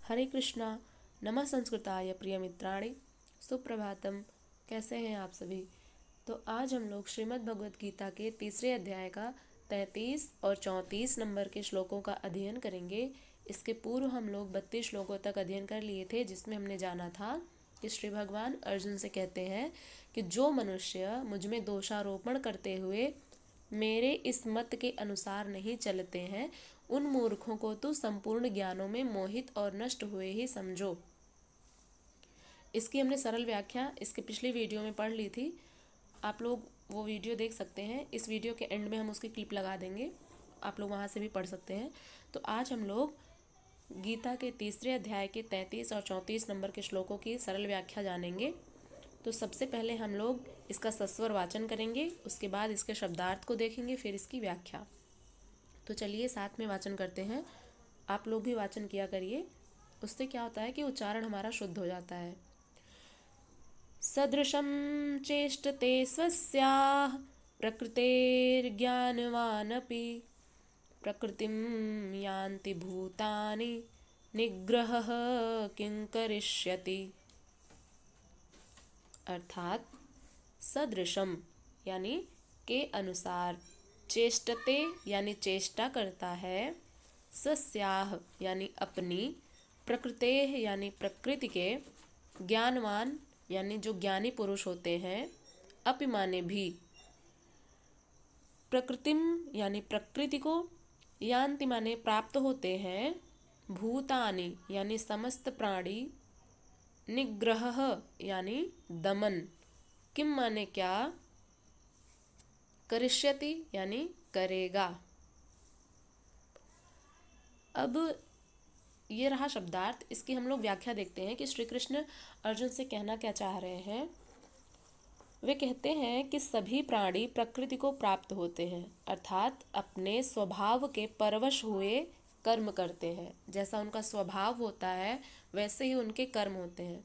हरे कृष्णा। नमः संस्कृताय प्रिय मित्राणि। सुप्रभातम। कैसे हैं आप सभी। तो आज हम लोग श्रीमद् भगवद गीता के तीसरे अध्याय का 33 और 34 नंबर के श्लोकों का अध्ययन करेंगे। इसके पूर्व हम लोग 32 श्लोकों तक अध्ययन कर लिए थे, जिसमें हमने जाना था कि श्री भगवान अर्जुन से कहते हैं कि जो मनुष्य मुझ में दोषारोपण करते हुए मेरे इस मत के अनुसार नहीं चलते हैं, उन मूर्खों को तो संपूर्ण ज्ञानों में मोहित और नष्ट हुए ही समझो। इसकी हमने सरल व्याख्या इसके पिछली वीडियो में पढ़ ली थी। आप लोग वो वीडियो देख सकते हैं। इस वीडियो के एंड में हम उसकी क्लिप लगा देंगे, आप लोग वहाँ से भी पढ़ सकते हैं। तो आज हम लोग गीता के तीसरे अध्याय के 33 और 34 नंबर के श्लोकों की सरल व्याख्या जानेंगे। तो सबसे पहले हम लोग इसका सस्वर वाचन करेंगे, उसके बाद इसके शब्दार्थ को देखेंगे, फिर इसकी व्याख्या। तो चलिए साथ में वाचन करते हैं। आप लोग भी वाचन किया करिए, उससे क्या होता है कि उच्चारण हमारा शुद्ध हो जाता है। सदृशं चेष्टते स्वस्याः प्रकृतेर्ज्ञानवानपि प्रकृतिं यान्ति भूतानि निग्रहः किं करिष्यति। अर्थात सदृशम यानी के अनुसार, चेष्टते यानी चेष्टा करता है, स्वस्याह यानी अपनी, प्रकृतेः यानी प्रकृति के, ज्ञानवान यानी जो ज्ञानी पुरुष होते हैं, अपि माने भी, प्रकृतिम यानी प्रकृति को, यान्ति माने प्राप्त होते हैं, भूतानि यानी समस्त प्राणी, निग्रह यानी दमन, किम माने क्या, करिष्यति यानी करेगा। अब ये रहा शब्दार्थ। इसकी हम लोग व्याख्या देखते हैं कि श्री कृष्ण अर्जुन से कहना क्या चाह रहे हैं। वे कहते हैं कि सभी प्राणी प्रकृति को प्राप्त होते हैं, अर्थात अपने स्वभाव के परवश हुए कर्म करते हैं। जैसा उनका स्वभाव होता है वैसे ही उनके कर्म होते हैं।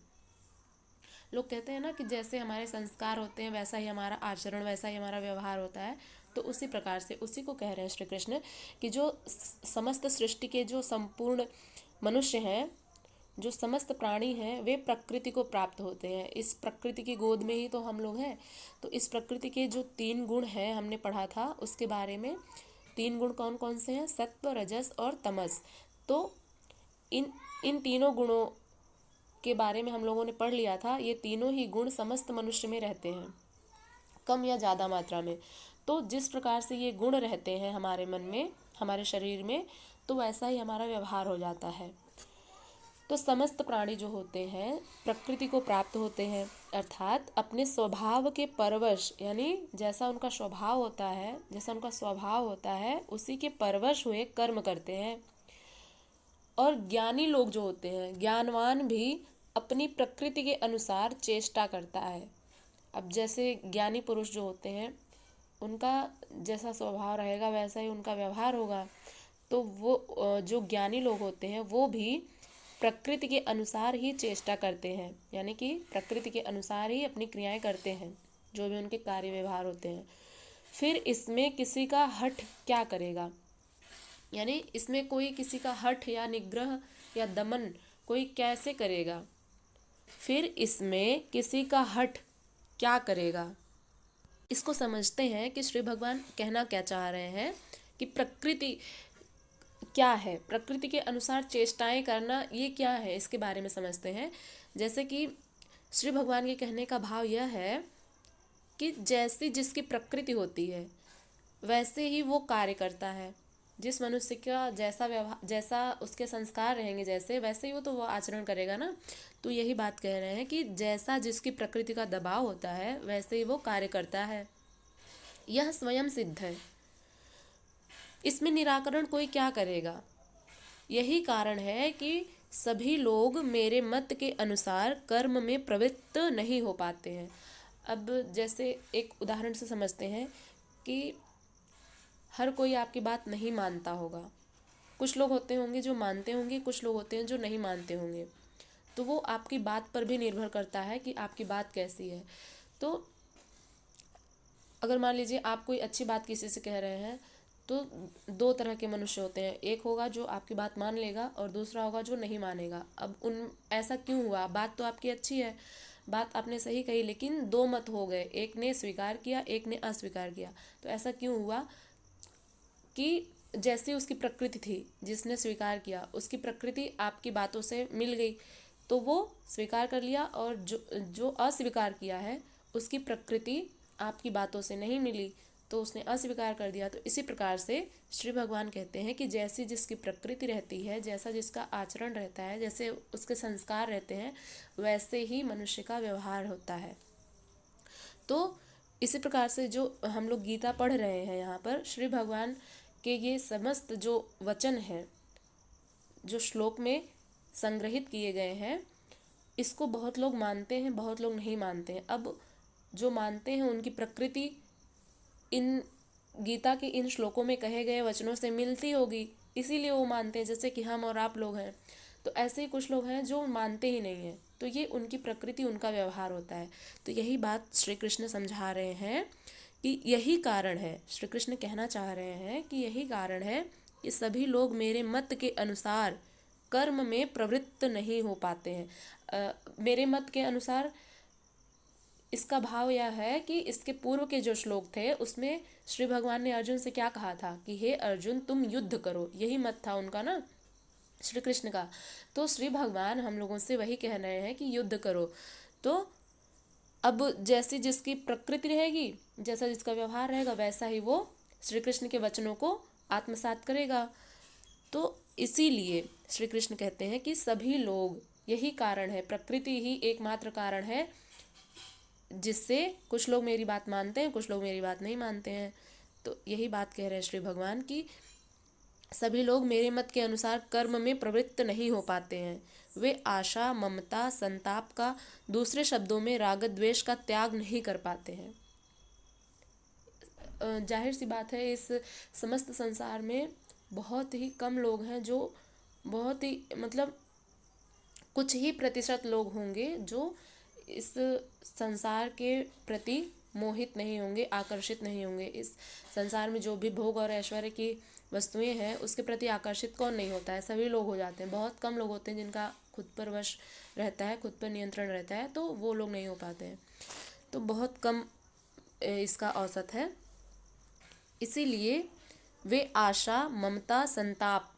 लोग कहते हैं ना कि जैसे हमारे संस्कार होते हैं वैसा ही हमारा आचरण, वैसा ही हमारा व्यवहार होता है। तो उसी प्रकार से उसी को कह रहे हैं श्री कृष्ण कि जो समस्त सृष्टि के जो संपूर्ण मनुष्य हैं, जो समस्त प्राणी हैं, वे प्रकृति को प्राप्त होते हैं। इस प्रकृति की गोद में ही तो हम लोग हैं। तो इस प्रकृति के जो 3 गुण हैं हमने पढ़ा था उसके बारे में। 3 गुण कौन कौन से हैं? सत्व, रजस और तमस। तो इन इन तीनों गुणों के बारे में हम लोगों ने पढ़ लिया था। ये तीनों ही गुण समस्त मनुष्य में रहते हैं, कम या ज़्यादा मात्रा में। तो जिस प्रकार से ये गुण रहते हैं हमारे मन में, हमारे शरीर में, तो वैसा ही हमारा व्यवहार हो जाता है। तो समस्त प्राणी जो होते हैं प्रकृति को प्राप्त होते हैं, अर्थात अपने स्वभाव के परवश, यानी जैसा उनका स्वभाव होता है, जैसा उनका स्वभाव होता है उसी के परवश हुए कर्म करते हैं। और ज्ञानी लोग जो होते हैं, ज्ञानवान भी अपनी प्रकृति के अनुसार चेष्टा करता है। अब जैसे ज्ञानी पुरुष जो होते हैं उनका जैसा स्वभाव रहेगा वैसा ही उनका व्यवहार होगा। तो वो जो ज्ञानी लोग होते हैं वो भी प्रकृति के अनुसार ही चेष्टा करते हैं, यानी कि प्रकृति के अनुसार ही अपनी क्रियाएं करते हैं, जो भी उनके कार्य व्यवहार होते हैं। फिर इसमें किसी का हठ क्या करेगा, यानी इसमें कोई किसी का हठ या निग्रह या दमन कोई कैसे करेगा। फिर इसमें किसी का हठ क्या करेगा, इसको समझते हैं कि श्री भगवान कहना क्या चाह रहे हैं कि प्रकृति क्या है, प्रकृति के अनुसार चेष्टाएं करना ये क्या है, इसके बारे में समझते हैं। जैसे कि श्री भगवान के कहने का भाव यह है कि जैसी जिसकी प्रकृति होती है वैसे ही वो कार्य करता है। जिस मनुष्य का जैसा व्यवहार, जैसा उसके संस्कार रहेंगे, जैसे वैसे ही वो आचरण करेगा ना। तो यही बात कह रहे हैं कि जैसा जिसकी प्रकृति का दबाव होता है वैसे ही वो कार्य करता है। यह स्वयं सिद्ध है, इसमें निराकरण कोई क्या करेगा। यही कारण है कि सभी लोग मेरे मत के अनुसार कर्म में प्रवृत्त नहीं हो पाते हैं। अब जैसे एक उदाहरण से समझते हैं कि हर कोई आपकी बात नहीं मानता होगा। कुछ लोग होते होंगे जो मानते होंगे, कुछ लोग होते हैं जो नहीं मानते होंगे। तो वो आपकी बात पर भी निर्भर करता है कि आपकी बात कैसी है। तो अगर मान लीजिए आप कोई अच्छी बात किसी से कह रहे हैं तो दो तरह के मनुष्य होते हैं, एक होगा जो आपकी बात मान लेगा और दूसरा होगा जो नहीं मानेगा। अब ऐसा क्यों हुआ? बात तो आपकी अच्छी है, बात आपने सही कही, लेकिन दो मत हो गए, एक ने स्वीकार किया एक ने अस्वीकार किया। तो ऐसा क्यों हुआ कि जैसी उसकी प्रकृति थी, जिसने स्वीकार किया उसकी प्रकृति आपकी बातों से मिल गई तो वो स्वीकार कर लिया, और जो जो अस्वीकार किया है उसकी प्रकृति आपकी बातों से नहीं मिली तो उसने अस्वीकार कर दिया। तो इसी प्रकार से श्री भगवान कहते हैं कि जैसी जिसकी प्रकृति रहती है, जैसा जिसका आचरण रहता है, जैसे उसके संस्कार रहते हैं, वैसे ही मनुष्य का व्यवहार होता है। तो इसी प्रकार से जो हम लोग गीता पढ़ रहे हैं, यहाँ पर श्री भगवान के ये समस्त जो वचन हैं, जो श्लोक में संग्रहित किए गए हैं, इसको बहुत लोग मानते हैं, बहुत लोग नहीं मानते हैं। अब जो मानते हैं उनकी प्रकृति इन गीता के इन श्लोकों में कहे गए वचनों से मिलती होगी, इसीलिए वो मानते हैं, जैसे कि हम और आप लोग हैं। तो ऐसे ही कुछ लोग हैं जो मानते ही नहीं हैं, तो ये उनकी प्रकृति, उनका व्यवहार होता है। तो यही बात श्री कृष्ण समझा रहे हैं कि यही कारण है, श्री कृष्ण कहना चाह रहे हैं कि यही कारण है कि सभी लोग मेरे मत के अनुसार कर्म में प्रवृत्त नहीं हो पाते हैं। मेरे मत के अनुसार, इसका भाव यह है कि इसके पूर्व के जो श्लोक थे उसमें श्री भगवान ने अर्जुन से क्या कहा था कि हे अर्जुन तुम युद्ध करो, यही मत था उनका ना, श्री कृष्ण का। तो श्री भगवान हम लोगों से वही कह रहे हैं कि युद्ध करो। तो अब जैसी जिसकी प्रकृति रहेगी, जैसा जिसका व्यवहार रहेगा, वैसा ही वो श्री कृष्ण के वचनों को आत्मसात करेगा। तो इसीलिए श्री कृष्ण कहते हैं कि सभी लोग, यही कारण है, प्रकृति ही एकमात्र कारण है जिससे कुछ लोग मेरी बात मानते हैं, कुछ लोग मेरी बात नहीं मानते हैं। तो यही बात कह रहे हैं श्री भगवान की सभी लोग मेरे मत के अनुसार कर्म में प्रवृत्त नहीं हो पाते हैं। वे आशा, ममता, संताप का, दूसरे शब्दों में राग द्वेष का त्याग नहीं कर पाते हैं। जाहिर सी बात है, इस समस्त संसार में बहुत ही कम लोग हैं जो, बहुत ही मतलब कुछ ही प्रतिशत लोग होंगे जो इस संसार के प्रति मोहित नहीं होंगे, आकर्षित नहीं होंगे। इस संसार में जो भी भोग और ऐश्वर्य की वस्तुएं हैं उसके प्रति आकर्षित कौन नहीं होता है? सभी लोग हो जाते हैं। बहुत कम लोग होते हैं जिनका खुद पर वश रहता है, खुद पर नियंत्रण रहता है, तो वो लोग नहीं हो पाते हैं। तो बहुत कम इसका औसत है। इसीलिए वे आशा, ममता, संताप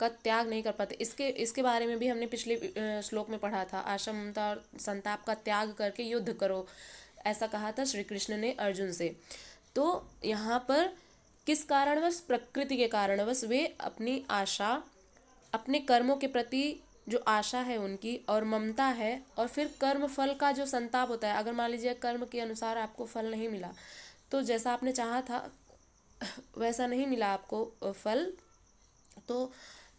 का त्याग नहीं कर पाते। इसके बारे में भी हमने पिछले श्लोक में पढ़ा था। आशा, ममता और संताप का त्याग करके युद्ध करो, ऐसा कहा था श्री कृष्ण ने अर्जुन से। तो यहाँ पर किस कारणवश? प्रकृति के कारणवश वे अपनी आशा, अपने कर्मों के प्रति जो आशा है उनकी, और ममता है, और फिर कर्म फल का जो संताप होता है। अगर मान लीजिए कर्म के अनुसार आपको फल नहीं मिला, तो जैसा आपने चाहा था वैसा नहीं मिला आपको फल, तो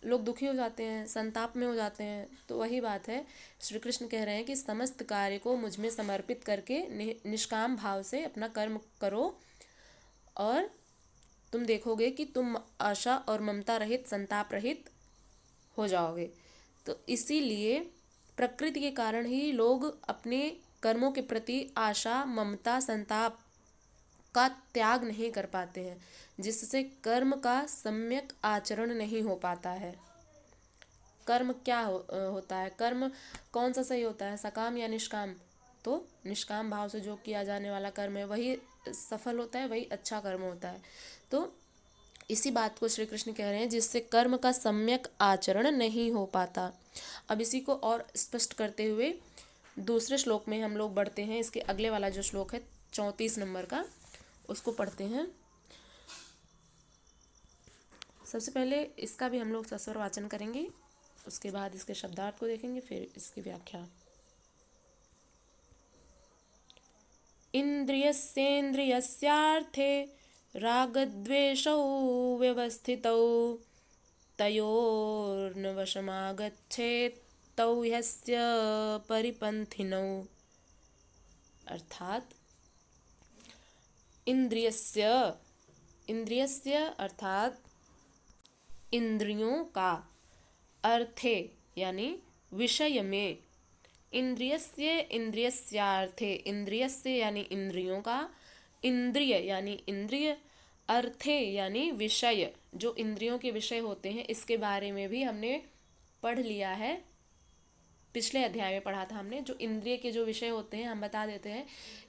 लोग दुखी हो जाते हैं, संताप में हो जाते हैं। तो वही बात है, श्री कृष्ण कह रहे हैं कि समस्त कार्य को मुझ में समर्पित करके निष्काम भाव से अपना कर्म करो, और तुम देखोगे कि तुम आशा और ममता रहित, संताप रहित हो जाओगे। तो इसीलिए प्रकृति के कारण ही लोग अपने कर्मों के प्रति आशा, ममता, संताप का त्याग नहीं कर पाते हैं, जिससे कर्म का सम्यक आचरण नहीं हो पाता है। कर्म क्या होता है? कर्म कौन सा सही होता है, सकाम या निष्काम? तो निष्काम भाव से जो किया जाने वाला कर्म है वही सफल होता है, वही अच्छा कर्म होता है। तो इसी बात को श्री कृष्ण कह रहे हैं, जिससे कर्म का सम्यक आचरण नहीं हो पाता। अब इसी को और स्पष्ट करते हुए दूसरे श्लोक में हम लोग बढ़ते हैं। इसके अगले वाला जो श्लोक है 34 नंबर का, उसको पढ़ते हैं। सबसे पहले इसका भी हम लोग सस्वर वाचन करेंगे, उसके बाद इसके शब्दार्थ को देखेंगे, फिर इसकी व्याख्या। इंद्रियस्येन्द्रियस्यार्थे रागद्वेषौ व्यवस्थितौ तयोर्न वशमागच्छेत् तौ ह्यस्य परिपन्थिनौ। अर्थात इंद्रियस्य अर्थात इंद्रियों का, अर्थे यानी विषय में, इंद्रियस्य इंद्रियस्यार्थे, इंद्रियस्य यानी इंद्रियों का, इंद्रिय यानी इंद्रिय, अर्थे यानी विषय, जो इंद्रियों के विषय होते हैं, इसके बारे में भी हमने पढ़ लिया है। पिछले अध्याय में पढ़ा था हमने। जो इंद्रिय के जो विषय होते हैं, हम बता देते हैं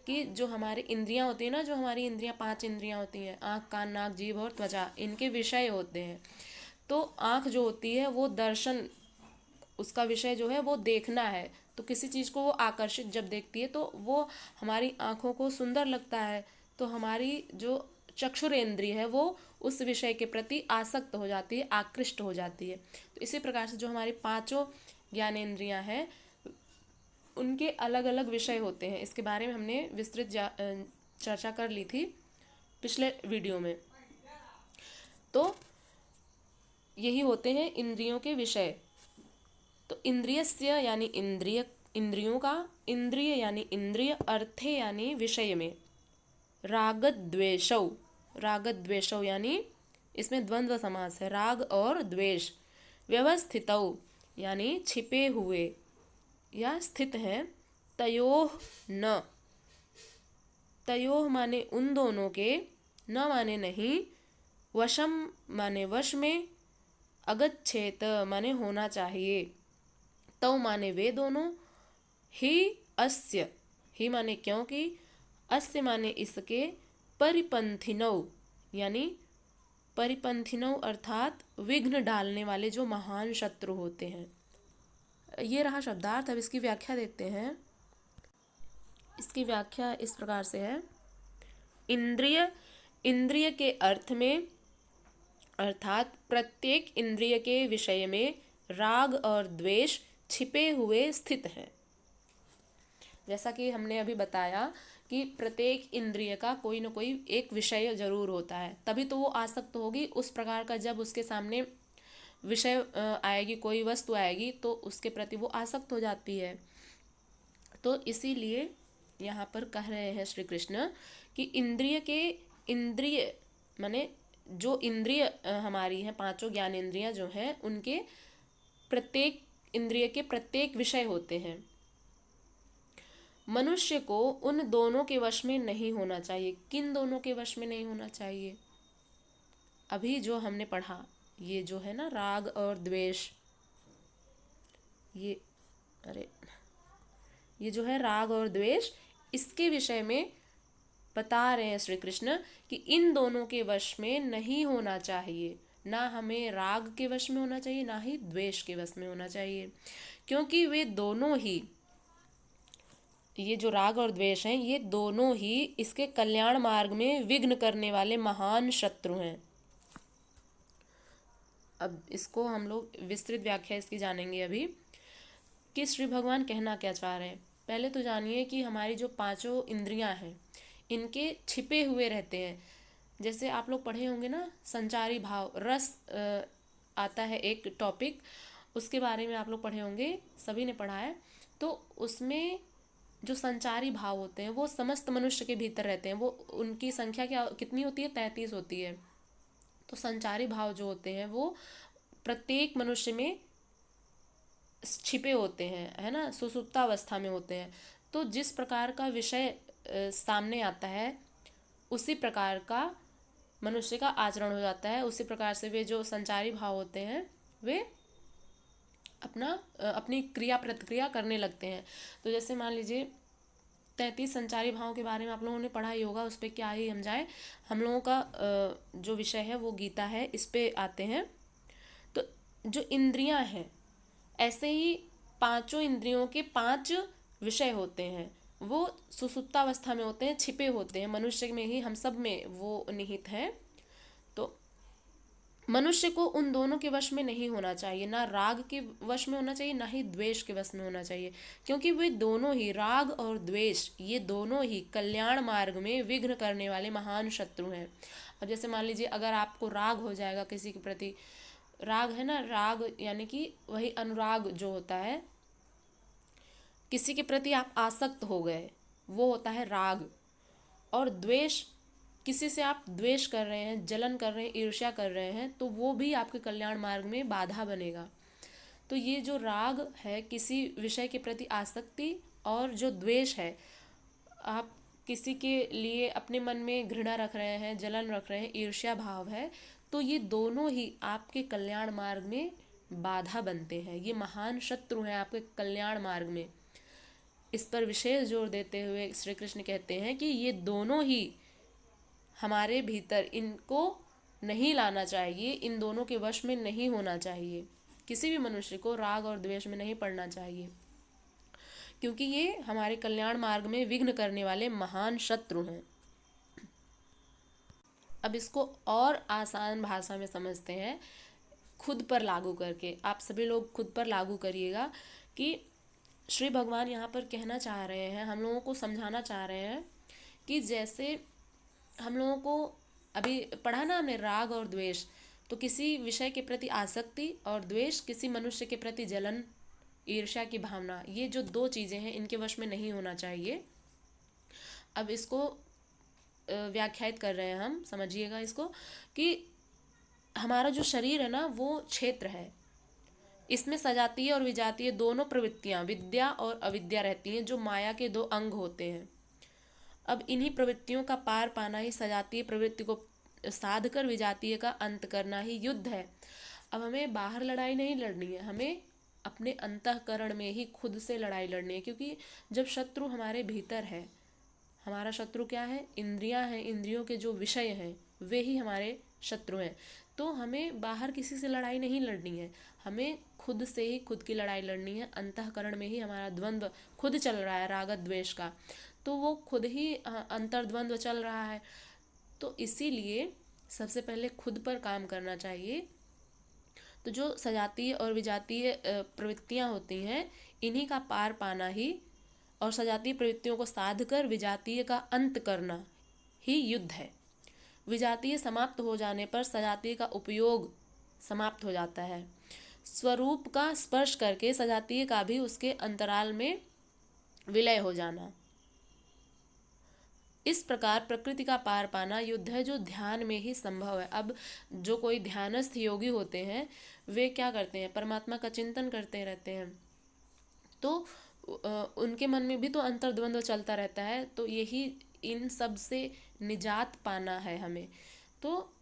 कि जो हमारी इंद्रियां होती है ना, जो हमारी इंद्रियां 5 इंद्रियां होती हैं, आँख, कान, नाक, जीभ और त्वचा, इनके विषय होते हैं। तो आँख जो होती है वो दर्शन, उसका विषय जो है वो देखना है। तो किसी चीज़ को वो आकर्षित जब देखती है तो वो हमारी आँखों को सुंदर लगता है, तो हमारी जो चक्षुरेंद्रिय है वो उस विषय के प्रति आसक्त हो जाती है, आकृष्ट हो जाती है। तो इसी प्रकार से जो हमारी 5 ज्ञानेंद्रियां हैं, उनके अलग अलग विषय होते हैं। इसके बारे में हमने विस्तृत चर्चा कर ली थी पिछले वीडियो में। तो यही होते हैं इंद्रियों के विषय। तो इंद्रियस्य यानी इंद्रिय, इंद्रियों का, इंद्रिय यानी इंद्रिय, अर्थे यानी विषय में, रागद्वेषौ, रागद्वेषौ यानी इसमें द्वंद्व समास है, राग और द्वेष, व्यवस्थितौ यानी छिपे हुए या स्थित हैं, तयोः न, तयोः माने उन दोनों के, न माने नहीं, वशम माने वश में, अगच्छेत माने होना चाहिए, तौ माने वे दोनों, ही अस्य, ही माने क्योंकि, अस्य माने इसके, परिपंथिनौ यानी परिपंथिनौ अर्थात विघ्न डालने वाले, जो महान शत्रु होते हैं। ये रहा शब्दार्थ। अब इसकी व्याख्या देखते हैं। इसकी व्याख्या इस प्रकार से है। इंद्रिय, इंद्रिय के अर्थ में अर्थात प्रत्येक इंद्रिय के विषय में राग और द्वेष छिपे हुए स्थित हैं। जैसा कि हमने अभी बताया कि प्रत्येक इंद्रिय का कोई न कोई एक विषय जरूर होता है, तभी तो वो आसक्त होगी उस प्रकार का। जब उसके सामने विषय आएगी, कोई वस्तु आएगी, तो उसके प्रति वो आसक्त हो जाती है। तो इसीलिए यहाँ पर कह रहे हैं श्री कृष्ण कि इंद्रिय के, इंद्रिय माने जो इंद्रिय हमारी हैं, 5 ज्ञानेंद्रियां जो हैं, उनके प्रत्येक इंद्रिय के प्रत्येक विषय होते हैं। मनुष्य को उन दोनों के वश में नहीं होना चाहिए। किन दोनों के वश में नहीं होना चाहिए? अभी जो हमने पढ़ा, ये जो है ना राग और द्वेष, ये जो है राग और द्वेष, इसके विषय में बता रहे हैं श्री कृष्ण कि इन दोनों के वश में नहीं होना चाहिए। ना हमें राग के वश में होना चाहिए, ना ही द्वेष के वश में होना चाहिए, क्योंकि वे दोनों ही, ये जो राग और द्वेष हैं, ये दोनों ही इसके कल्याण मार्ग में विघ्न करने वाले महान शत्रु हैं। अब इसको हम लोग विस्तृत व्याख्या इसकी जानेंगे अभी कि श्री भगवान कहना क्या चाह रहे हैं। पहले तो जानिए कि हमारी जो 5 इंद्रियां हैं, इनके छिपे हुए रहते हैं। जैसे आप लोग पढ़े होंगे ना, संचारी भाव, रस आता है एक टॉपिक, उसके बारे में आप लोग पढ़े होंगे, सभी ने पढ़ा है। तो उसमें जो संचारी भाव होते हैं वो समस्त मनुष्य के भीतर रहते हैं। वो उनकी संख्या क्या कितनी होती है? 33 होती है। तो संचारी भाव जो होते हैं वो प्रत्येक मनुष्य में छिपे होते हैं, है ना, सुसुप्तावस्था में होते हैं। तो जिस प्रकार का विषय सामने आता है, उसी प्रकार का मनुष्य का आचरण हो जाता है। उसी प्रकार से वे जो संचारी भाव होते हैं, वे अपनी क्रिया प्रतिक्रिया करने लगते हैं। तो जैसे मान लीजिए 33 संचारी भावों के बारे में आप लोगों ने पढ़ा ही होगा, उस पर क्या ही हम जाए। हम लोगों का जो विषय है वो गीता है, इस पे आते हैं। तो जो इंद्रियां हैं, ऐसे ही 5 इंद्रियों के 5 विषय होते हैं। वो सुसुप्तावस्था में होते हैं, छिपे होते हैं, मनुष्य में ही, हम सब में वो निहित हैं। तो मनुष्य को उन दोनों के वश में नहीं होना चाहिए। ना राग के वश में होना चाहिए, ना ही द्वेष के वश में होना चाहिए, क्योंकि वे दोनों ही, राग और द्वेष, ये दोनों ही कल्याण मार्ग में विघ्न करने वाले महान शत्रु हैं। अब जैसे मान लीजिए अगर आपको राग हो जाएगा किसी के प्रति, राग है ना, राग यानी कि वही अनुराग जो होता है, किसी के प्रति आप आसक्त हो गए, वो होता है राग। और द्वेष, किसी से आप द्वेष कर रहे हैं, जलन कर रहे हैं, ईर्ष्या कर रहे हैं, तो वो भी आपके कल्याण मार्ग में बाधा बनेगा। तो ये जो राग है, किसी विषय के प्रति आसक्ति, और जो द्वेष है, आप किसी के लिए अपने मन में घृणा रख रहे हैं, जलन रख रहे हैं, ईर्ष्या भाव है, तो ये दोनों ही आपके कल्याण मार्ग में बाधा बनते हैं। ये महान शत्रु हैं आपके कल्याण मार्ग में। इस पर विशेष जोर देते हुए श्री कृष्ण कहते हैं कि ये दोनों ही हमारे भीतर, इनको नहीं लाना चाहिए, इन दोनों के वश में नहीं होना चाहिए। किसी भी मनुष्य को राग और द्वेष में नहीं पड़ना चाहिए, क्योंकि ये हमारे कल्याण मार्ग में विघ्न करने वाले महान शत्रु हैं। अब इसको और आसान भाषा में समझते हैं, खुद पर लागू करके। आप सभी लोग खुद पर लागू करिएगा कि श्री भगवान यहाँ पर कहना चाह रहे हैं, हम लोगों को समझाना चाह रहे हैं कि जैसे हम लोगों को अभी पढ़ा ना हमने राग और द्वेष, तो किसी विषय के प्रति आसक्ति और द्वेष किसी मनुष्य के प्रति जलन, ईर्ष्या की भावना, ये जो दो चीज़ें हैं इनके वश में नहीं होना चाहिए। अब इसको व्याख्यायित कर रहे हैं हम, समझिएगा इसको, कि हमारा जो शरीर है ना वो क्षेत्र है, इसमें सजातीय और विजातीय दोनों प्रवृत्तियां, विद्या और अविद्या रहती हैं, जो माया के दो अंग होते हैं। अब इन्हीं प्रवृत्तियों का पार पाना ही सजातीय प्रवृत्ति को साध कर विजातीय का अंत करना ही युद्ध है। अब हमें बाहर लड़ाई नहीं लड़नी है, हमें अपने अंतःकरण में ही खुद से लड़ाई लड़नी है, क्योंकि जब शत्रु हमारे भीतर है, हमारा शत्रु क्या है? इंद्रियां हैं, इंद्रियों के जो विषय हैं वे ही हमारे शत्रु हैं। तो हमें बाहर किसी से लड़ाई नहीं लड़नी है, हमें खुद से ही खुद की लड़ाई लड़नी है। अंतःकरण में ही हमारा द्वंद्व खुद चल रहा है, राग द्वेष का, तो वो खुद ही अंतर्द्वंद्व चल रहा है। तो इसीलिए सबसे पहले खुद पर काम करना चाहिए। तो जो सजातीय और विजातीय प्रवृत्तियां होती हैं, इन्हीं का पार पाना ही, और सजातीय प्रवृत्तियों को साध कर विजातीय का अंत करना ही युद्ध है। विजातीय समाप्त हो जाने पर सजातीय का उपयोग समाप्त हो जाता है। स्वरूप का स्पर्श करके सजातीय का भी उसके अंतराल में विलय हो जाना। इस प्रकार प्रकृति का पार पाना युद्ध है, जो ध्यान में ही संभव है। अब जो कोई ध्यानस्थ योगी होते हैं वे क्या करते हैं? परमात्मा का चिंतन करते रहते हैं, तो उनके मन में भी तो अंतर्द्वंद्व चलता रहता है। तो यही इन सब से निजात पाना है हमें। तो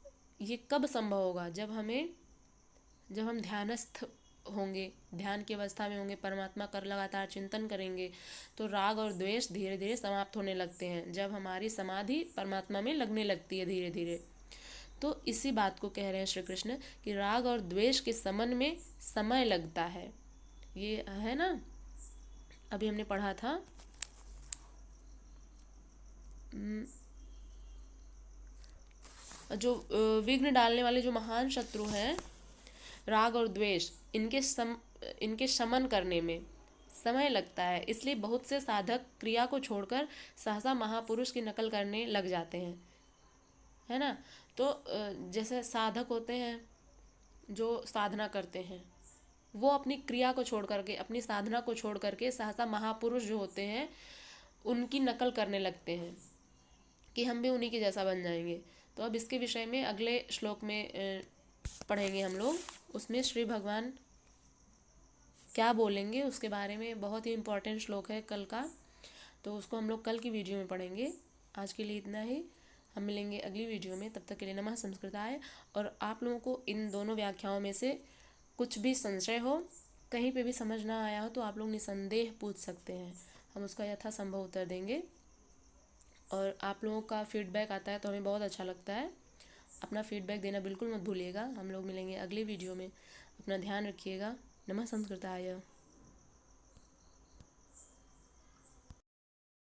ये कब संभव होगा? जब हम ध्यानस्थ होंगे, ध्यान की अवस्था में होंगे, परमात्मा का लगातार चिंतन करेंगे, तो राग और द्वेष धीरे धीरे समाप्त होने लगते हैं, जब हमारी समाधि परमात्मा में लगने लगती है धीरे धीरे। तो इसी बात को कह रहे हैं श्री कृष्ण कि राग और द्वेष के समन में समय लगता है। ये है ना, अभी हमने पढ़ा था जो विघ्न डालने वाले जो महान शत्रु हैं राग और द्वेष, इनके शमन करने में समय लगता है। इसलिए बहुत से साधक क्रिया को छोड़कर सहसा महापुरुष की नकल करने लग जाते हैं, है ना। तो जैसे साधक होते हैं जो साधना करते हैं, वो अपनी क्रिया को छोड़ करके, अपनी साधना को छोड़ करके सहसा महापुरुष जो होते हैं उनकी नकल करने लगते हैं कि हम भी उन्हीं के जैसा बन जाएंगे। तो अब इसके विषय में अगले श्लोक में पढ़ेंगे हम लोग, उसमें श्री भगवान क्या बोलेंगे उसके बारे में। बहुत ही इम्पोर्टेंट श्लोक है कल का, तो उसको हम लोग कल की वीडियो में पढ़ेंगे। आज के लिए इतना ही, हम मिलेंगे अगली वीडियो में। तब तक के लिए नमः संस्कृताय। और आप लोगों को इन दोनों व्याख्याओं में से कुछ भी संशय हो, कहीं पे भी समझ ना आया हो, तो आप लोग निसंदेह पूछ सकते हैं, हम उसका यथासंभव उत्तर देंगे। और आप लोगों का फीडबैक आता है तो हमें बहुत अच्छा लगता है। अपना फीडबैक देना बिल्कुल मत भूलिएगा। हम लोग मिलेंगे अगली वीडियो में, अपना ध्यान रखिएगा। नमः संस्कृताय।